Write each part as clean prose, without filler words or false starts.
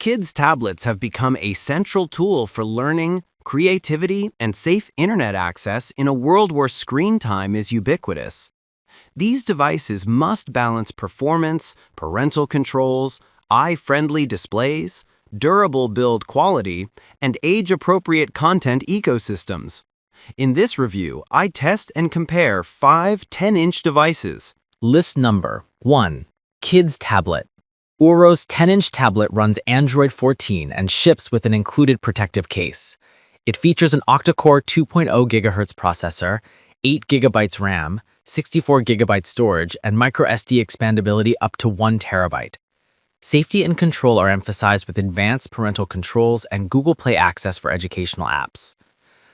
Kids' tablets have become a central tool for learning, creativity, and safe internet access in a world where screen time is ubiquitous. These devices must balance performance, parental controls, eye-friendly displays, durable build quality, and age-appropriate content ecosystems. In this review, I test and compare 5 10-inch devices. List number 1. Kids Tablet. Uro's 10-inch tablet runs Android 14 and ships with an included protective case. It features an octa-core 2.0 GHz processor, 8 GB RAM, 64 GB storage, and microSD expandability up to 1 TB. Safety and control are emphasized with advanced parental controls and Google Play access for educational apps.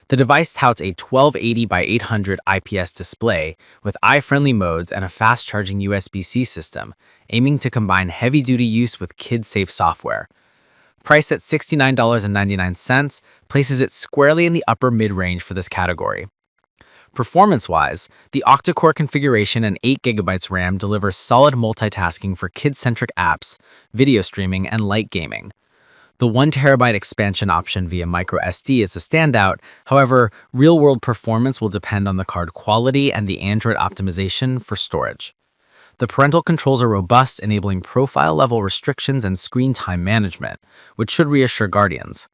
The device touts a 1280 by 800 IPS display with eye-friendly modes and a fast-charging USB-C system, aiming to combine heavy-duty use with kid-safe software. Priced at $69.99, places it squarely in the upper mid-range for this category. Performance-wise, the octa-core configuration and 8 GB RAM delivers solid multitasking for kid-centric apps, video streaming, and light gaming. The 1 TB expansion option via microSD is a standout. However, real-world performance will depend on the card quality and the Android optimization for storage. The parental controls are robust, enabling profile-level restrictions and screen time management, which should reassure guardians.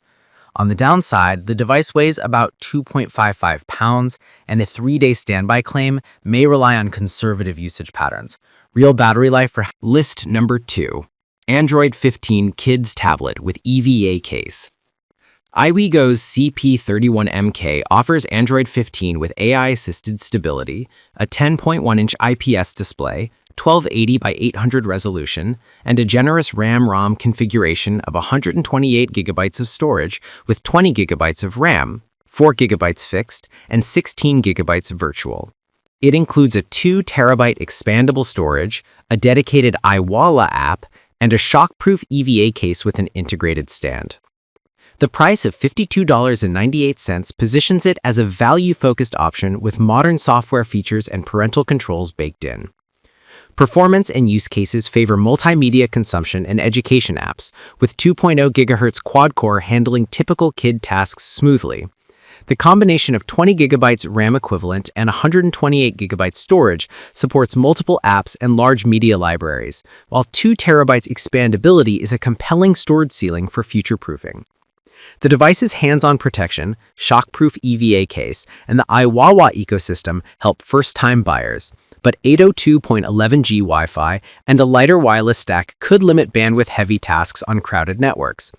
On the downside, the device weighs about 2.55 pounds, and a 3-day standby claim may rely on conservative usage patterns. Real battery life for List number 2. Android 15 Kids Tablet with EVA case. iWeGo's CP31MK offers Android 15 with AI-assisted stability, a 10.1-inch IPS display, 1280 by 800 resolution, and a generous RAM-ROM configuration of 128 GB of storage with 20 GB of RAM, 4 GB fixed, and 16 GB virtual. It includes a 2 TB expandable storage, a dedicated iWalla app, and a shockproof EVA case with an integrated stand. The price of $52.98 positions it as a value-focused option with modern software features and parental controls baked in. Performance and use cases favor multimedia consumption and education apps, with 2.0 GHz quad-core handling typical kid tasks smoothly. The combination of 20 GB RAM equivalent and 128 GB storage supports multiple apps and large media libraries, while 2 TB expandability is a compelling storage ceiling for future-proofing. The device's hands-on protection, shockproof EVA case, and the iWalla ecosystem help first-time buyers, but 802.11g Wi-Fi and a lighter wireless stack could limit bandwidth-heavy tasks on crowded networks.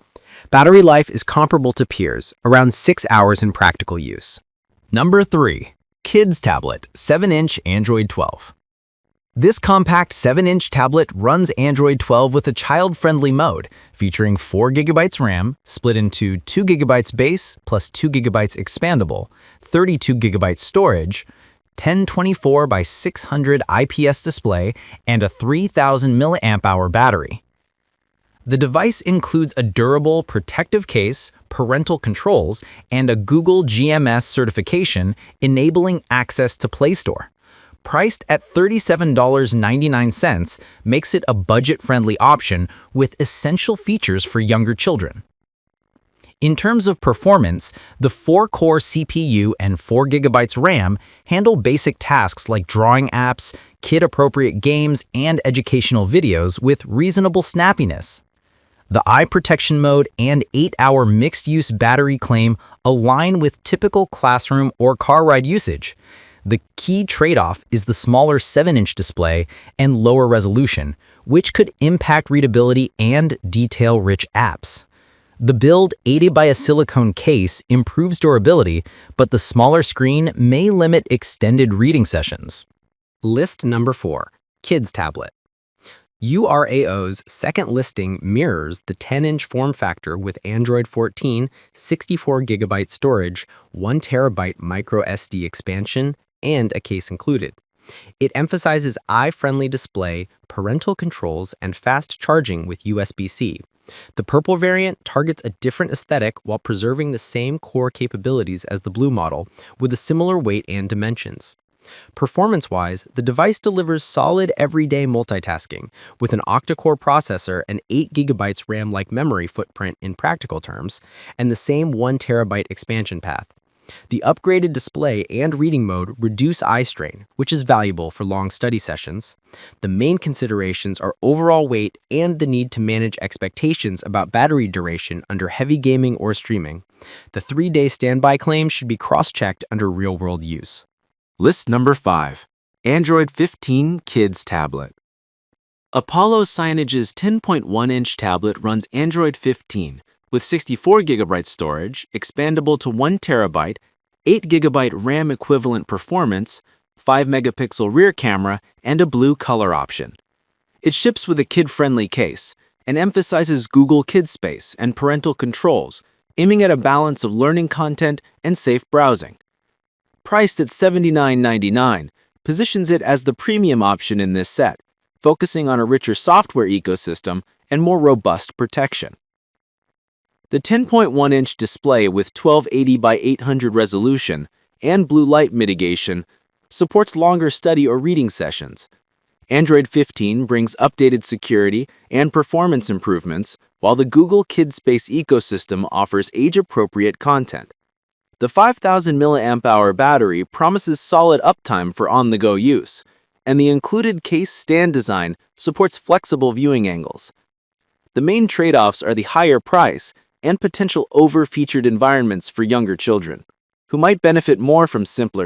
Battery life is comparable to peers, around 6 hours in practical use. Number 3. Kids Tablet, 7-inch Android 12. This compact 7-inch tablet runs Android 12 with a child-friendly mode, featuring 4 GB RAM, split into 2 GB base plus 2 GB expandable, 32 GB storage, 1024 by 600 IPS display, and a 3000 mAh battery. The device includes a durable, protective case, parental controls, and a Google GMS certification, enabling access to Play Store. Priced at $37.99, makes it a budget-friendly option with essential features for younger children. In terms of performance, the 4-core CPU and 4 GB RAM handle basic tasks like drawing apps, kid-appropriate games, and educational videos with reasonable snappiness. The eye protection mode and 8-hour mixed-use battery claim align with typical classroom or car ride usage. The key trade-off is the smaller 7-inch display and lower resolution, which could impact readability and detail-rich apps. The build, aided by a silicone case, improves durability, but the smaller screen may limit extended reading sessions. List number 4. Kids Tablet. URAO's second listing mirrors the 10-inch form factor with Android 14, 64 GB storage, 1 TB microSD expansion, and a case included. It emphasizes eye-friendly display, parental controls, and fast charging with USB-C. The purple variant targets a different aesthetic while preserving the same core capabilities as the blue model, with a similar weight and dimensions. Performance-wise, the device delivers solid everyday multitasking with an octa-core processor and 8 gigabytes RAM-like memory footprint in practical terms, and the same 1 terabyte expansion path. The upgraded display and reading mode reduce eye strain, which is valuable for long study sessions. The main considerations are overall weight and the need to manage expectations about battery duration under heavy gaming or streaming. The 3-day standby claim should be cross-checked under real-world use. List number 5. Android 15 Kids Tablet. Apollo Cyanogen's 10.1-inch tablet runs Android 15 with 64 GB storage, expandable to 1 TB, 8 GB RAM equivalent performance, 5 megapixel rear camera, and a blue color option. It ships with a kid-friendly case and emphasizes Google Kidspace and parental controls, aiming at a balance of learning content and safe browsing. Priced at $79.99, positions it as the premium option in this set, focusing on a richer software ecosystem and more robust protection. The 10.1-inch display with 1280 by 800 resolution and blue light mitigation supports longer study or reading sessions. Android 15 brings updated security and performance improvements, while the Google Kidspace ecosystem offers age-appropriate content. The 5,000 mAh battery promises solid uptime for on-the-go use, and the included case stand design supports flexible viewing angles. The main trade-offs are the higher price and potential over-featured environments for younger children, who might benefit more from simpler